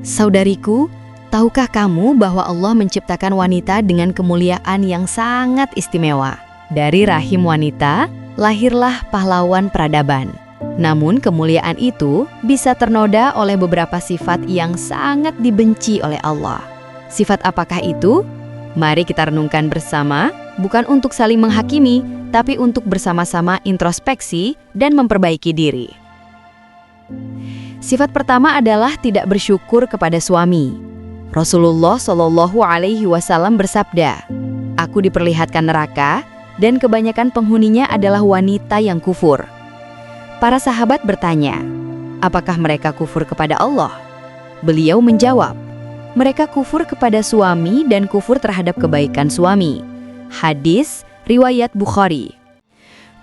Saudariku, tahukah kamu bahwa Allah menciptakan wanita dengan kemuliaan yang sangat istimewa? Dari rahim wanita, lahirlah pahlawan peradaban. Namun kemuliaan itu bisa ternoda oleh beberapa sifat yang sangat dibenci oleh Allah. Sifat apakah itu? Mari kita renungkan bersama, bukan untuk saling menghakimi, tapi untuk bersama-sama introspeksi dan memperbaiki diri. Sifat pertama adalah tidak bersyukur kepada suami. Rasulullah Shallallahu Alaihi Wasallam bersabda, "Aku diperlihatkan neraka dan kebanyakan penghuninya adalah wanita yang kufur." Para sahabat bertanya, apakah mereka kufur kepada Allah? Beliau menjawab, mereka kufur kepada suami dan kufur terhadap kebaikan suami. Hadis riwayat Bukhari.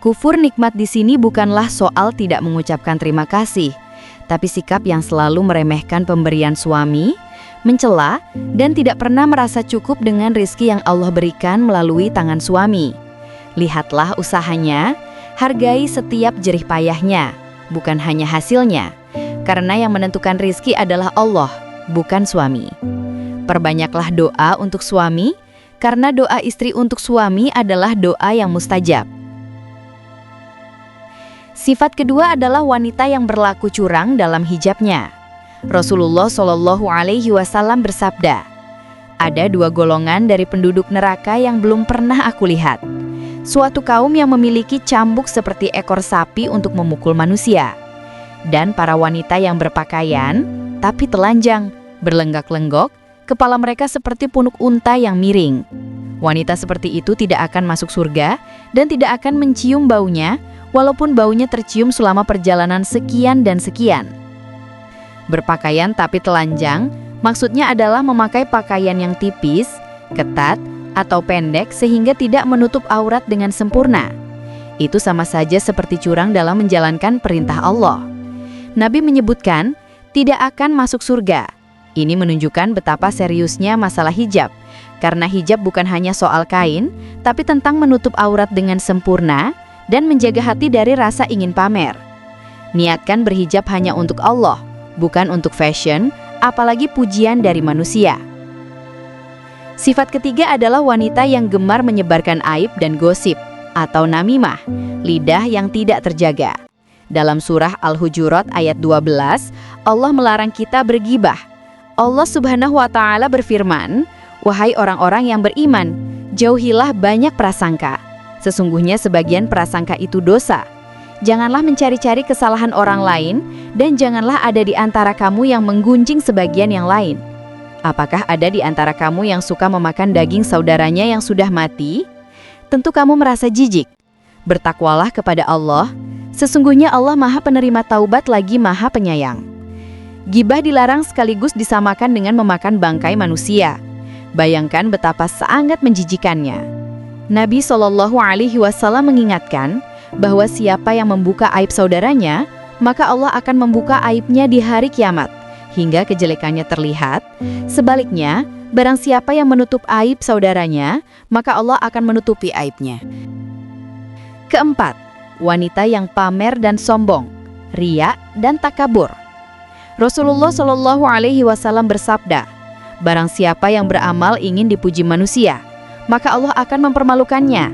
Kufur nikmat di sini bukanlah soal tidak mengucapkan terima kasih, tapi sikap yang selalu meremehkan pemberian suami, mencela, dan tidak pernah merasa cukup dengan rizki yang Allah berikan melalui tangan suami. Lihatlah usahanya, hargai setiap jerih payahnya, bukan hanya hasilnya, karena yang menentukan rizki adalah Allah, bukan suami. Perbanyaklah doa untuk suami, karena doa istri untuk suami adalah doa yang mustajab. Sifat kedua adalah wanita yang berlaku curang dalam hijabnya. Rasulullah Shallallahu Alaihi Wasallam bersabda, ada dua golongan dari penduduk neraka yang belum pernah aku lihat. Suatu kaum yang memiliki cambuk seperti ekor sapi untuk memukul manusia, dan para wanita yang berpakaian tapi telanjang, berlenggak-lenggok, kepala mereka seperti punuk unta yang miring. Wanita seperti itu tidak akan masuk surga dan tidak akan mencium baunya, walaupun baunya tercium selama perjalanan sekian dan sekian. Berpakaian tapi telanjang, maksudnya adalah memakai pakaian yang tipis, ketat, atau pendek sehingga tidak menutup aurat dengan sempurna. Itu sama saja seperti curang dalam menjalankan perintah Allah. Nabi menyebutkan, tidak akan masuk surga. Ini menunjukkan betapa seriusnya masalah hijab, karena hijab bukan hanya soal kain, tapi tentang menutup aurat dengan sempurna, dan menjaga hati dari rasa ingin pamer. Niatkan berhijab hanya untuk Allah, bukan untuk fashion, apalagi pujian dari manusia. Sifat ketiga adalah wanita yang gemar menyebarkan aib dan gosip, atau namimah, lidah yang tidak terjaga. Dalam surah Al-Hujurat ayat 12, Allah melarang kita bergibah. Allah Subhanahu wa Ta'ala berfirman, wahai orang-orang yang beriman, jauhilah banyak prasangka. Sesungguhnya sebagian prasangka itu dosa. Janganlah mencari-cari kesalahan orang lain, dan janganlah ada di antara kamu yang menggunjing sebagian yang lain. Apakah ada di antara kamu yang suka memakan daging saudaranya yang sudah mati? Tentu kamu merasa jijik. Bertakwalah kepada Allah, sesungguhnya Allah Maha Penerima Taubat lagi Maha Penyayang. Gibah dilarang sekaligus disamakan dengan memakan bangkai manusia. Bayangkan betapa sangat menjijikannya. Nabi Shallallahu Alaihi Wasallam mengingatkan bahwa siapa yang membuka aib saudaranya, maka Allah akan membuka aibnya di hari kiamat, hingga kejelekannya terlihat. Sebaliknya, barang siapa yang menutup aib saudaranya, maka Allah akan menutupi aibnya. Keempat, wanita yang pamer dan sombong, riya dan takabur. Rasulullah Shallallahu Alaihi Wasallam bersabda, barang siapa yang beramal ingin dipuji manusia, maka Allah akan mempermalukannya.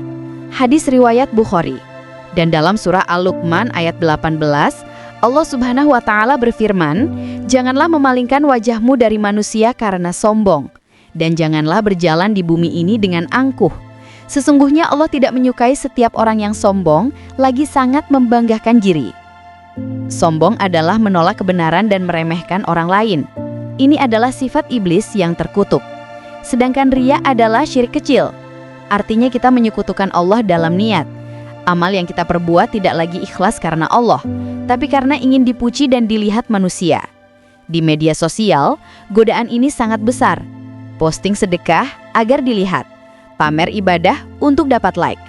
Hadis riwayat Bukhari. Dan dalam surah Al-Luqman ayat 18, Allah Subhanahu wa Ta'ala berfirman, janganlah memalingkan wajahmu dari manusia karena sombong, dan janganlah berjalan di bumi ini dengan angkuh. Sesungguhnya Allah tidak menyukai setiap orang yang sombong, lagi sangat membanggakan diri. Sombong adalah menolak kebenaran dan meremehkan orang lain. Ini adalah sifat iblis yang terkutuk. Sedangkan riya adalah syirik kecil. Artinya kita menyekutukan Allah dalam niat. Amal yang kita perbuat tidak lagi ikhlas karena Allah, tapi karena ingin dipuji dan dilihat manusia. Di media sosial, godaan ini sangat besar. Posting sedekah agar dilihat, pamer ibadah untuk dapat like.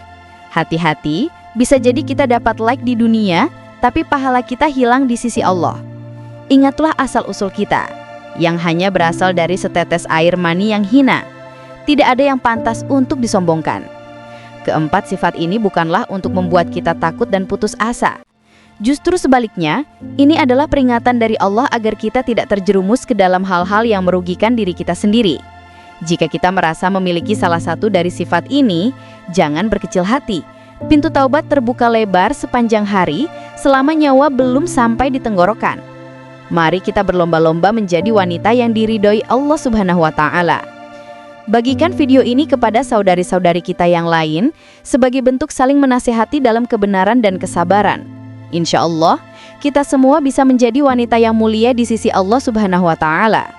Hati-hati, bisa jadi kita dapat like di dunia, tapi pahala kita hilang di sisi Allah. Ingatlah asal-usul kita, yang hanya berasal dari setetes air mani yang hina. Tidak ada yang pantas untuk disombongkan. Keempat sifat ini bukanlah untuk membuat kita takut dan putus asa. Justru sebaliknya, ini adalah peringatan dari Allah agar kita tidak terjerumus ke dalam hal-hal yang merugikan diri kita sendiri. Jika kita merasa memiliki salah satu dari sifat ini, jangan berkecil hati. Pintu taubat terbuka lebar sepanjang hari selama nyawa belum sampai di tenggorokan. Mari kita berlomba-lomba menjadi wanita yang diridhoi Allah Subhanahu wa Ta'ala. Bagikan video ini kepada saudari-saudari kita yang lain sebagai bentuk saling menasihati dalam kebenaran dan kesabaran. Insya Allah, kita semua bisa menjadi wanita yang mulia di sisi Allah Subhanahu wa Ta'ala.